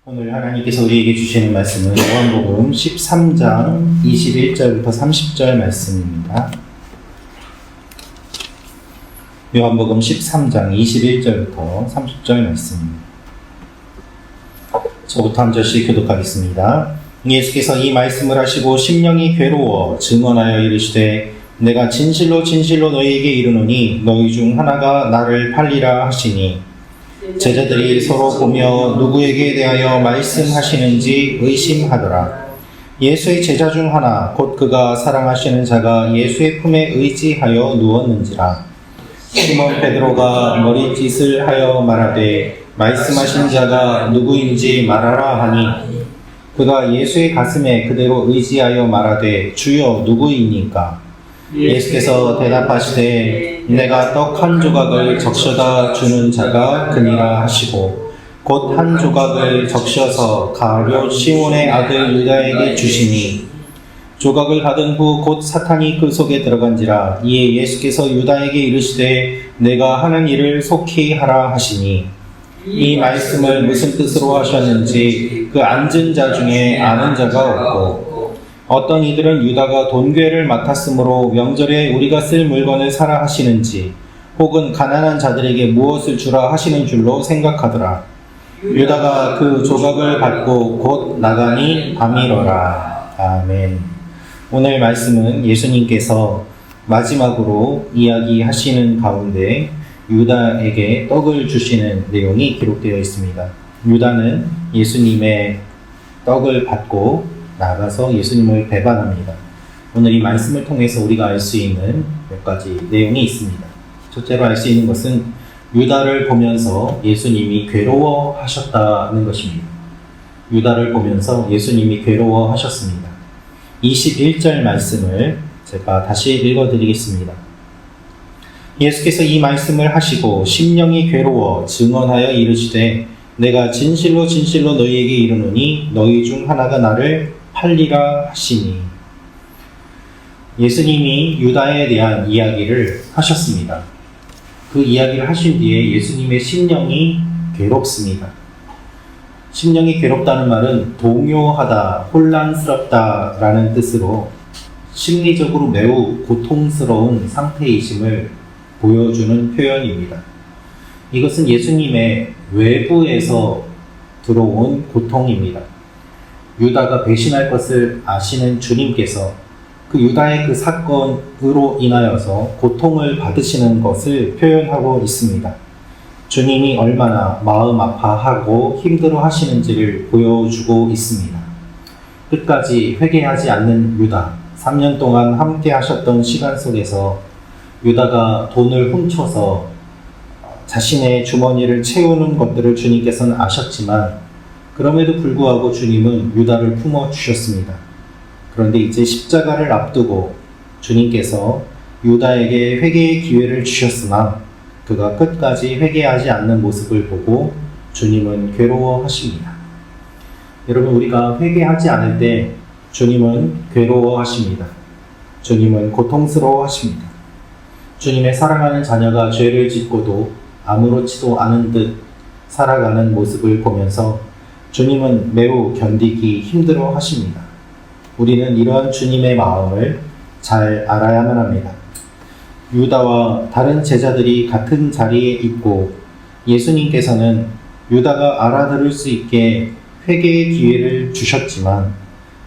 오늘 하나님께서 우리에게 주시는 말씀은 요한복음 13장 21절부터 30절 말씀입니다. 요한복음 13장 21절부터 30절 말씀입니다. 저부터 한 절씩 교독하겠습니다. 예수께서 이 말씀을 하시고 심령이 괴로워 증언하여 이르시되 내가 진실로 진실로 너희에게 이르노니 너희 중 하나가 나를 팔리라 하시니 제자들이 서로 보며 누구에게 대하여 말씀하시는지 의심하더라. 예수의 제자 중 하나 곧 그가 사랑하시는 자가 예수의 품에 의지하여 누웠는지라. 시몬 베드로가 머리짓을 하여 말하되 말씀하신 자가 누구인지 말하라 하니 그가 예수의 가슴에 그대로 의지하여 말하되 주여 누구이니까? 예수께서 대답하시되 내가 떡 한 조각을 적셔다 주는 자가 그니라 하시고 곧 한 조각을 적셔서 가룟 시몬의 아들 유다에게 주시니 조각을 받은 후 곧 사탄이 그 속에 들어간지라. 이에 예수께서 유다에게 이르시되 내가 하는 일을 속히 하라 하시니 이 말씀을 무슨 뜻으로 하셨는지 그 앉은 자 중에 아는 자가 없고 어떤 이들은 유다가 돈괴를 맡았으므로 명절에 우리가 쓸 물건을 사라 하시는지 혹은 가난한 자들에게 무엇을 주라 하시는 줄로 생각하더라. 유다가 그 조각을 받고 곧 나가니 밤이러라. 아멘. 오늘 말씀은 예수님께서 마지막으로 이야기하시는 가운데 유다에게 떡을 주시는 내용이 기록되어 있습니다. 유다는 예수님의 떡을 받고 나가서 예수님을 배반합니다. 오늘 이 말씀을 통해서 우리가 알 수 있는 몇 가지 내용이 있습니다. 첫째로 알 수 있는 것은 유다를 보면서 예수님이 괴로워하셨다는 것입니다. 유다를 보면서 예수님이 괴로워하셨습니다. 21절 말씀을 제가 다시 읽어드리겠습니다. 예수께서 이 말씀을 하시고 심령이 괴로워 증언하여 이르시되 내가 진실로 진실로 너희에게 이르노니 너희 중 하나가 나를 팔리라 하시니. 예수님이 유다에 대한 이야기를 하셨습니다. 그 이야기를 하신 뒤에 예수님의 심령이 괴롭습니다. 심령이 괴롭다는 말은 동요하다, 혼란스럽다 라는 뜻으로 심리적으로 매우 고통스러운 상태이심을 보여주는 표현입니다. 이것은 예수님의 외부에서 들어온 고통입니다. 유다가 배신할 것을 아시는 주님께서 그 유다의 그 사건으로 인하여서 고통을 받으시는 것을 표현하고 있습니다. 주님이 얼마나 마음 아파하고 힘들어 하시는지를 보여주고 있습니다. 끝까지 회개하지 않는 유다, 3년 동안 함께 하셨던 시간 속에서 유다가 돈을 훔쳐서 자신의 주머니를 채우는 것들을 주님께서는 아셨지만 그럼에도 불구하고 주님은 유다를 품어주셨습니다. 그런데 이제 십자가를 앞두고 주님께서 유다에게 회개의 기회를 주셨으나 그가 끝까지 회개하지 않는 모습을 보고 주님은 괴로워하십니다. 여러분, 우리가 회개하지 않을 때 주님은 괴로워하십니다. 주님은 고통스러워하십니다. 주님의 사랑하는 자녀가 죄를 짓고도 아무렇지도 않은 듯 살아가는 모습을 보면서 주님은 매우 견디기 힘들어 하십니다. 우리는 이러한 주님의 마음을 잘 알아야만 합니다. 유다와 다른 제자들이 같은 자리에 있고 예수님께서는 유다가 알아들을 수 있게 회개의 기회를 주셨지만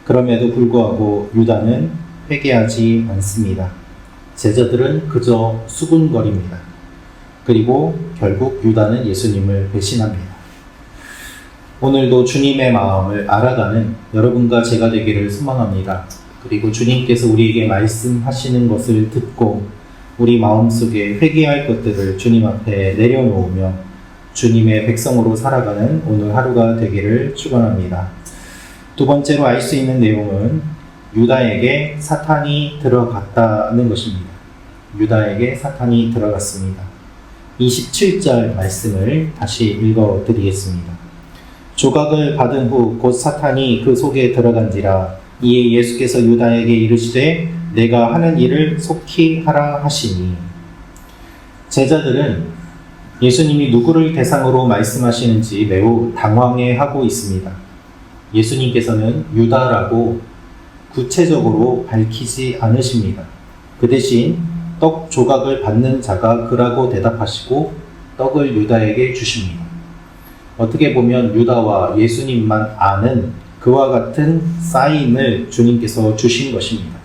그럼에도 불구하고 유다는 회개하지 않습니다. 제자들은 그저 수군거립니다. 그리고 결국 유다는 예수님을 배신합니다. 오늘도 주님의 마음을 알아가는 여러분과 제가 되기를 소망합니다. 그리고 주님께서 우리에게 말씀하시는 것을 듣고 우리 마음속에 회개할 것들을 주님 앞에 내려놓으며 주님의 백성으로 살아가는 오늘 하루가 되기를 축원합니다. 두 번째로 알 수 있는 내용은 유다에게 사탄이 들어갔다는 것입니다. 유다에게 사탄이 들어갔습니다. 27절 말씀을 다시 읽어드리겠습니다. 조각을 받은 후 곧 사탄이 그 속에 들어간지라. 이에 예수께서 유다에게 이르시되 내가 하는 일을 속히 하라 하시니. 제자들은 예수님이 누구를 대상으로 말씀하시는지 매우 당황해하고 있습니다. 예수님께서는 유다라고 구체적으로 밝히지 않으십니다. 그 대신 떡 조각을 받는 자가 그라고 대답하시고 떡을 유다에게 주십니다. 어떻게 보면 유다와 예수님만 아는 그와 같은 사인을 주님께서 주신 것입니다.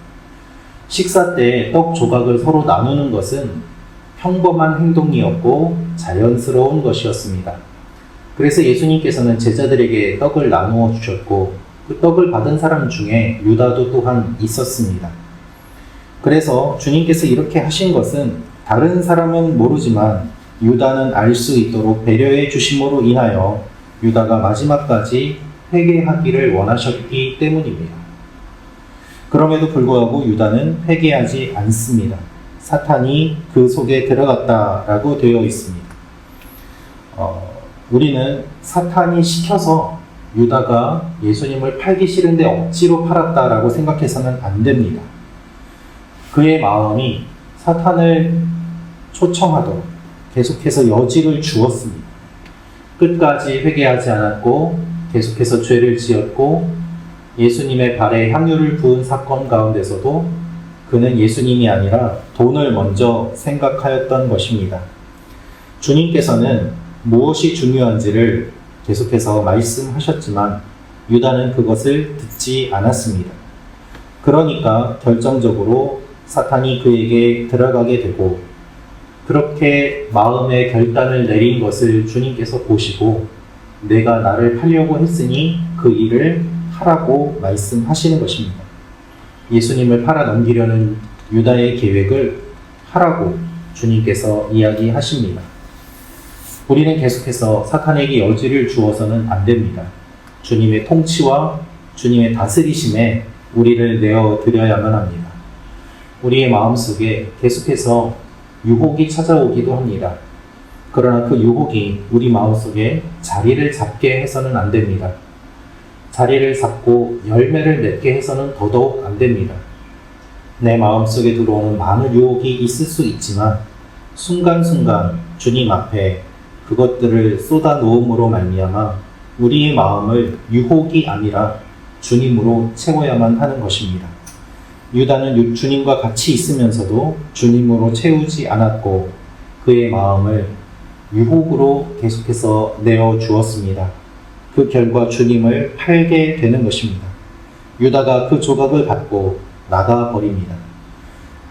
식사 때 떡 조각을 서로 나누는 것은 평범한 행동이었고 자연스러운 것이었습니다. 그래서 예수님께서는 제자들에게 떡을 나누어 주셨고 그 떡을 받은 사람 중에 유다도 또한 있었습니다. 그래서 주님께서 이렇게 하신 것은 다른 사람은 모르지만 유다는 알 수 있도록 배려해 주심으로 인하여 유다가 마지막까지 회개하기를 원하셨기 때문입니다. 그럼에도 불구하고 유다는 회개하지 않습니다. 사탄이 그 속에 들어갔다라고 되어 있습니다. 우리는 사탄이 시켜서 유다가 예수님을 팔기 싫은데 억지로 팔았다라고 생각해서는 안 됩니다. 그의 마음이 사탄을 초청하도록 계속해서 여지를 주었습니다. 끝까지 회개하지 않았고 계속해서 죄를 지었고 예수님의 발에 향유를 부은 사건 가운데서도 그는 예수님이 아니라 돈을 먼저 생각하였던 것입니다. 주님께서는 무엇이 중요한지를 계속해서 말씀하셨지만 유다는 그것을 듣지 않았습니다. 그러니까 결정적으로 사탄이 그에게 들어가게 되고 그렇게 마음의 결단을 내린 것을 주님께서 보시고 내가 나를 팔려고 했으니 그 일을 하라고 말씀하시는 것입니다. 예수님을 팔아 넘기려는 유다의 계획을 하라고 주님께서 이야기하십니다. 우리는 계속해서 사탄에게 여지를 주어서는 안 됩니다. 주님의 통치와 주님의 다스리심에 우리를 내어드려야만 합니다. 우리의 마음속에 계속해서 유혹이 찾아오기도 합니다. 그러나 그 유혹이 우리 마음속에 자리를 잡게 해서는 안 됩니다. 자리를 잡고 열매를 맺게 해서는 더더욱 안 됩니다. 내 마음속에 들어오는 많은 유혹이 있을 수 있지만 순간순간 주님 앞에 그것들을 쏟아 놓음으로 말미암아 우리의 마음을 유혹이 아니라 주님으로 채워야만 하는 것입니다. 유다는 주님과 같이 있으면서도 주님으로 채우지 않았고 그의 마음을 유혹으로 계속해서 내어 주었습니다. 그 결과 주님을 팔게 되는 것입니다. 유다가 그 조각을 받고 나가 버립니다.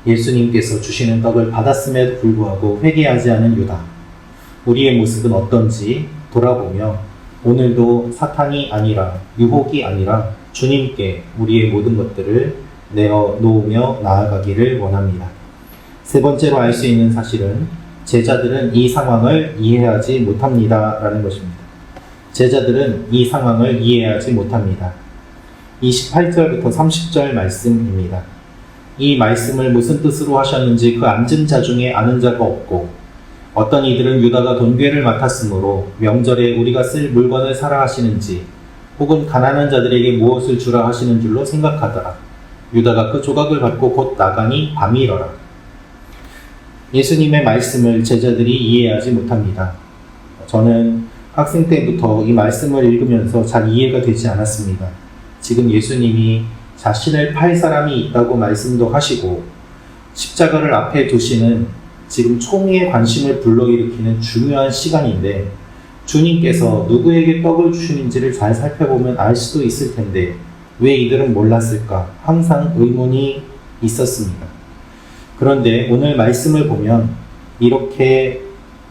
예수님께서 주시는 떡을 받았음에도 불구하고 회개하지 않은 유다. 우리의 모습은 어떤지 돌아보며 오늘도 사탄이 아니라 유혹이 아니라 주님께 우리의 모든 것들을 내어 놓으며 나아가기를 원합니다. 세 번째로 알 수 있는 사실은 제자들은 이 상황을 이해하지 못합니다 라는 것입니다. 제자들은 이 상황을 이해하지 못합니다. 28절부터 30절 말씀입니다. 이 말씀을 무슨 뜻으로 하셨는지 그 앉은 자 중에 아는 자가 없고 어떤 이들은 유다가 돈괴를 맡았으므로 명절에 우리가 쓸 물건을 사라 하시는지 혹은 가난한 자들에게 무엇을 주라 하시는 줄로 생각하더라. 유다가 그 조각을 받고 곧 나가니 밤이 이러라. 예수님의 말씀을 제자들이 이해하지 못합니다. 저는 학생 때부터 이 말씀을 읽으면서 잘 이해가 되지 않았습니다. 지금 예수님이 자신을 팔 사람이 있다고 말씀도 하시고 십자가를 앞에 두시는 지금 총의의 관심을 불러일으키는 중요한 시간인데 주님께서 누구에게 떡을 주시는지를 잘 살펴보면 알 수도 있을 텐데 왜 이들은 몰랐을까? 항상 의문이 있었습니다. 그런데 오늘 말씀을 보면 이렇게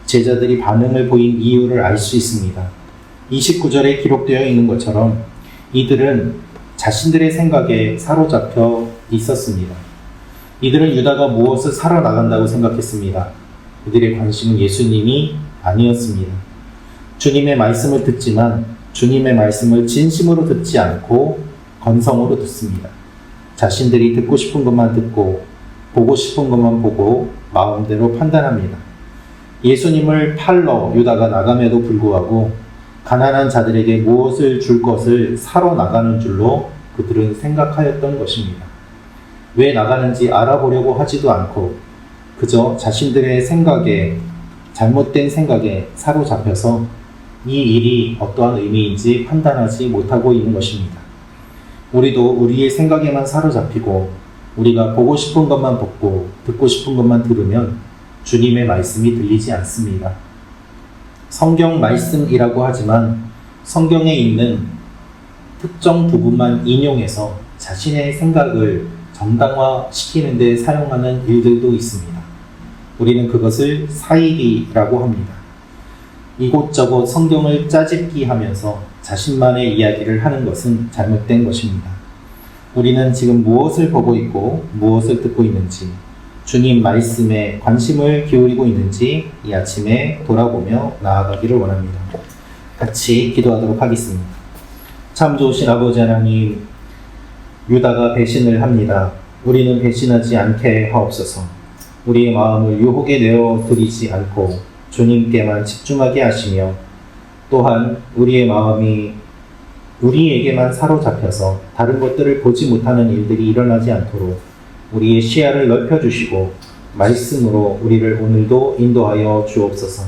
제자들이 반응을 보인 이유를 알 수 있습니다. 29절에 기록되어 있는 것처럼 이들은 자신들의 생각에 사로잡혀 있었습니다. 이들은 유다가 무엇을 사러 나간다고 생각했습니다. 그들의 관심은 예수님이 아니었습니다. 주님의 말씀을 듣지만 주님의 말씀을 진심으로 듣지 않고 건성으로 듣습니다. 자신들이 듣고 싶은 것만 듣고 보고 싶은 것만 보고 마음대로 판단합니다. 예수님을 팔러 유다가 나감에도 불구하고 가난한 자들에게 무엇을 줄 것을 사러 나가는 줄로 그들은 생각하였던 것입니다. 왜 나가는지 알아보려고 하지도 않고 그저 자신들의 생각에 잘못된 생각에 사로잡혀서 이 일이 어떠한 의미인지 판단하지 못하고 있는 것입니다. 우리도 우리의 생각에만 사로잡히고 우리가 보고 싶은 것만 보고 듣고 싶은 것만 들으면 주님의 말씀이 들리지 않습니다. 성경 말씀이라고 하지만 성경에 있는 특정 부분만 인용해서 자신의 생각을 정당화시키는 데 사용하는 일들도 있습니다. 우리는 그것을 사이비라고 합니다. 이곳저곳 성경을 짜집기 하면서 자신만의 이야기를 하는 것은 잘못된 것입니다. 우리는 지금 무엇을 보고 있고 무엇을 듣고 있는지, 주님 말씀에 관심을 기울이고 있는지 이 아침에 돌아보며 나아가기를 원합니다. 같이 기도하도록 하겠습니다. 참 좋으신 아버지 하나님, 유다가 배신을 합니다. 우리는 배신하지 않게 하옵소서. 우리의 마음을 유혹에 내어드리지 않고 주님께만 집중하게 하시며, 또한 우리의 마음이 우리에게만 사로잡혀서 다른 것들을 보지 못하는 일들이 일어나지 않도록 우리의 시야를 넓혀주시고 말씀으로 우리를 오늘도 인도하여 주옵소서.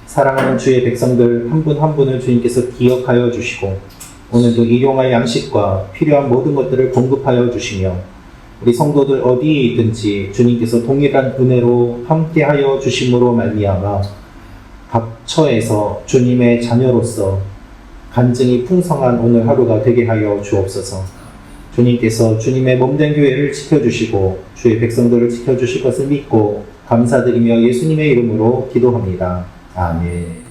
사랑하는 주의 백성들 한 분 한 분을 주님께서 기억하여 주시고 오늘도 일용할 양식과 필요한 모든 것들을 공급하여 주시며 우리 성도들 어디에 있든지 주님께서 동일한 은혜로 함께하여 주심으로 말미암아 각 처에서 주님의 자녀로서 간증이 풍성한 오늘 하루가 되게 하여 주옵소서. 주님께서 주님의 몸된 교회를 지켜주시고 주의 백성들을 지켜주실 것을 믿고 감사드리며 예수님의 이름으로 기도합니다. 아멘.